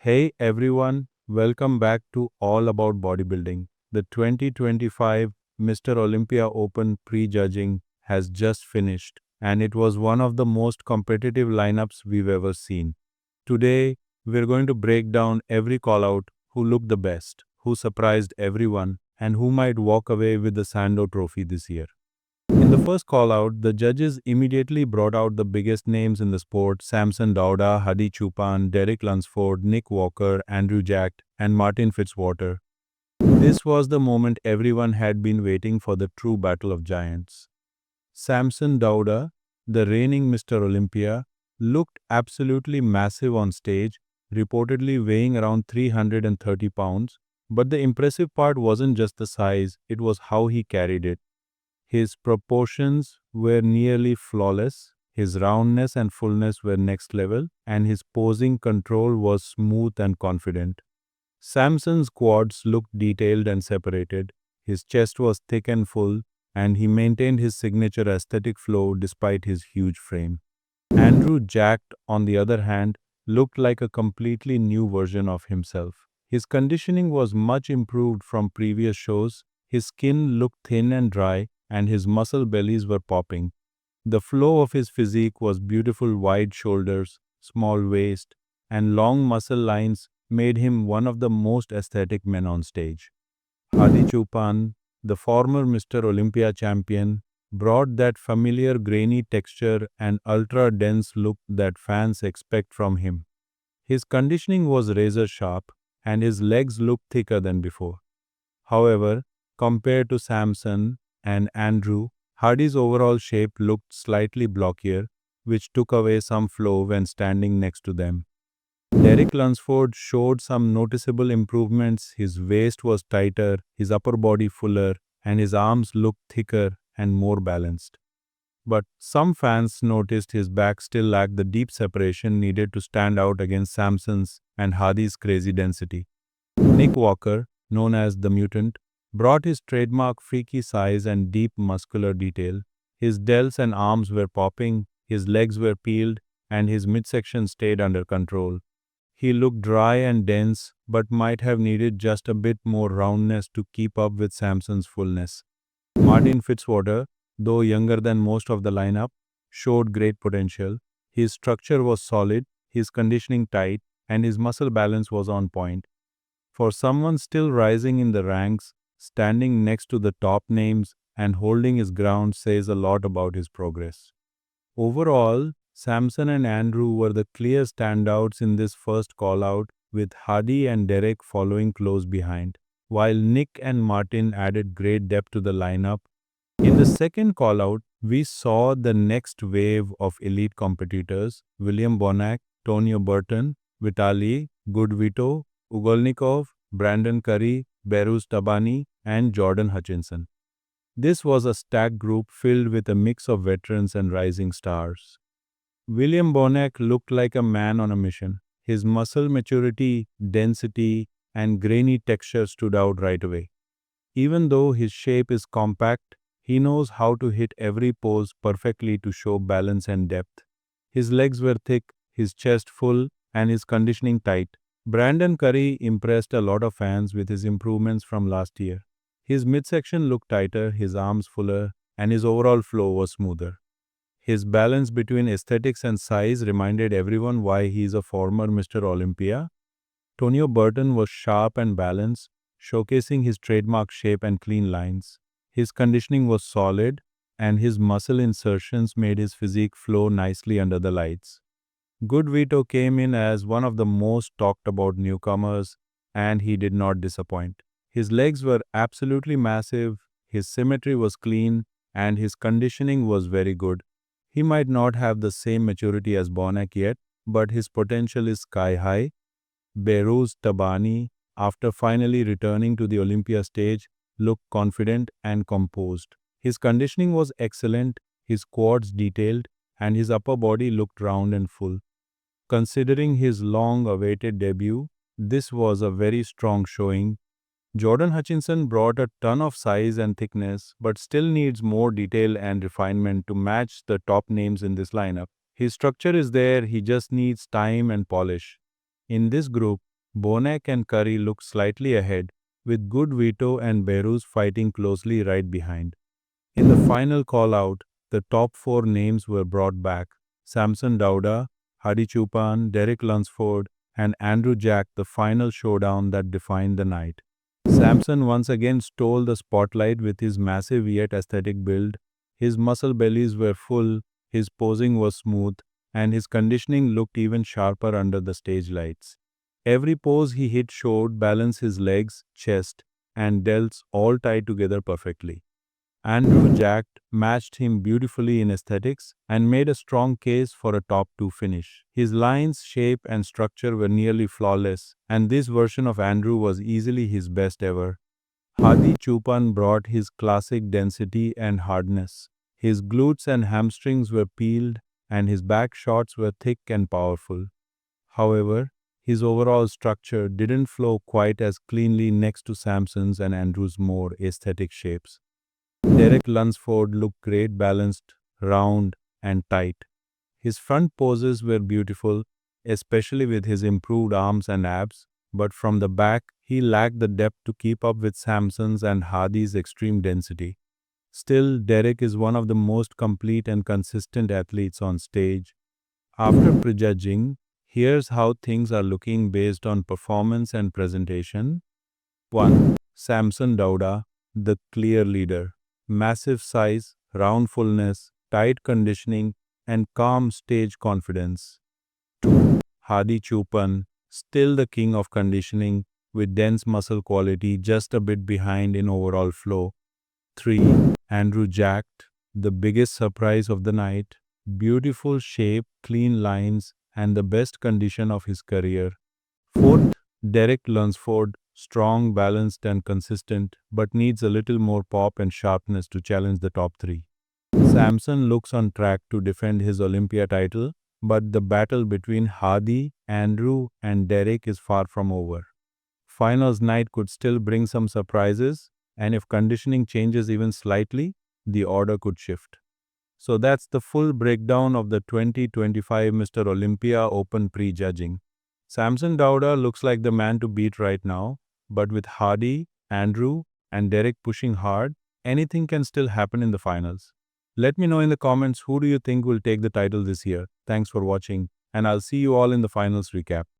Hey everyone, welcome back to All About Bodybuilding. The 2025 Mr. Olympia Open Prejudging has just finished, and it was one of the most competitive lineups we've ever seen. Today, we're going to break down every callout, who looked the best, who surprised everyone, and who might walk away with the Sandow trophy this year. In the first call out, the judges immediately brought out the biggest names in the sport: Samson Dauda, Hadi Choopan, Derek Lunsford, Nick Walker, Andrew Jack, and Martin Fitzwater. This was the moment everyone had been waiting for, the true battle of giants. Samson Dauda, the reigning Mr. Olympia, looked absolutely massive on stage, reportedly weighing around 330 pounds. But the impressive part wasn't just the size, it was how he carried it. His proportions were nearly flawless, his roundness and fullness were next level, and his posing control was smooth and confident. Samson's quads looked detailed and separated, his chest was thick and full, and he maintained his signature aesthetic flow despite his huge frame. Andrew Jack, on the other hand, looked like a completely new version of himself. His conditioning was much improved from previous shows, his skin looked thin and dry, and his muscle bellies were popping. The flow of his physique was beautiful: wide shoulders, small waist, and long muscle lines made him one of the most aesthetic men on stage. Hadi Choopan, the former Mr. Olympia champion, brought that familiar grainy texture and ultra dense look that fans expect from him. His conditioning was razor sharp, and his legs looked thicker than before. However, compared to Samson and Andrew, Hardy's overall shape looked slightly blockier, which took away some flow when standing next to them. Derek Lunsford showed some noticeable improvements. His waist was tighter, his upper body fuller, and his arms looked thicker and more balanced. But some fans noticed his back still lacked the deep separation needed to stand out against Samson's and Hardy's crazy density. Nick Walker, known as the Mutant, brought his trademark freaky size and deep muscular detail. His delts and arms were popping, his legs were peeled, and his midsection stayed under control. He looked dry and dense, but might have needed just a bit more roundness to keep up with Samson's fullness. Martin Fitzwater, though younger than most of the lineup, showed great potential. His structure was solid, his conditioning tight, and his muscle balance was on point. For someone still rising in the ranks, standing next to the top names and holding his ground says a lot about his progress. Overall, Samson and Andrew were the clear standouts in this first call-out, with Hadi and Derek following close behind, while Nick and Martin added great depth to the lineup. In the second call-out, we saw the next wave of elite competitors: William Bonac, Tonio Burton, Vitalii Goodvito, Ugolnikov, Brandon Curry, Behrooz Tabani, and Jordan Hutchinson. This was a stacked group filled with a mix of veterans and rising stars. William Bonac looked like a man on a mission. His muscle maturity, density, and grainy texture stood out right away. Even though his shape is compact, he knows how to hit every pose perfectly to show balance and depth. His legs were thick, his chest full, and his conditioning tight. Brandon Curry impressed a lot of fans with his improvements from last year. His midsection looked tighter, his arms fuller, and his overall flow was smoother. His balance between aesthetics and size reminded everyone why he is a former Mr. Olympia. Tonio Burton was sharp and balanced, showcasing his trademark shape and clean lines. His conditioning was solid, and his muscle insertions made his physique flow nicely under the lights. Goodvito came in as one of the most talked about newcomers, and he did not disappoint. His legs were absolutely massive, his symmetry was clean, and his conditioning was very good. He might not have the same maturity as Bonac yet, but his potential is sky high. Behrooz Tabani, after finally returning to the Olympia stage, looked confident and composed. His conditioning was excellent, his quads detailed, and his upper body looked round and full. Considering his long-awaited debut, this was a very strong showing. Jordan Hutchinson brought a ton of size and thickness, but still needs more detail and refinement to match the top names in this lineup. His structure is there, he just needs time and polish. In this group, Bonac and Curry looked slightly ahead, with Goodvito and Behrooz fighting closely right behind. In the final call-out, the top four names were brought back: Samson Dauda, Hadi Choopan, Derek Lunsford, and Andrew Jack, the final showdown that defined the night. Samson once again stole the spotlight with his massive yet aesthetic build. His muscle bellies were full, his posing was smooth, and his conditioning looked even sharper under the stage lights. Every pose he hit showed balance: his legs, chest, and delts all tied together perfectly. Andrew Jack matched him beautifully in aesthetics and made a strong case for a top 2 finish. His lines, shape, and structure were nearly flawless, and this version of Andrew was easily his best ever. Hadi Choopan brought his classic density and hardness. His glutes and hamstrings were peeled, and his back shots were thick and powerful. However, his overall structure didn't flow quite as cleanly next to Samson's and Andrew's more aesthetic shapes. Derek Lunsford looked great, balanced, round, and tight. His front poses were beautiful, especially with his improved arms and abs, but from the back, he lacked the depth to keep up with Samson's and Hadi's extreme density. Still, Derek is one of the most complete and consistent athletes on stage. After prejudging, here's how things are looking based on performance and presentation. 1. Samson Dauda, the clear leader. Massive size, round fullness, tight conditioning, and calm stage confidence. 2. Hadi Choopan, still the king of conditioning, with dense muscle quality just a bit behind in overall flow. 3. Andrew Jack, the biggest surprise of the night. Beautiful shape, clean lines, and the best condition of his career. 4th, Derek Lunsford, strong, balanced, and consistent, but needs a little more pop and sharpness to challenge the top 3. Samson looks on track to defend his Olympia title, but the battle between Hadi, Andrew, and Derek is far from over. Finals night could still bring some surprises, and if conditioning changes even slightly, the order could shift. So that's the full breakdown of the 2025 Mr. Olympia Open Prejudging. Samson Dauda looks like the man to beat right now, but with Hadi, Andrew, and Derek pushing hard, anything can still happen in the finals. Let me know in the comments, who do you think will take the title this year. Thanks for watching, and I'll see you all in the finals recap.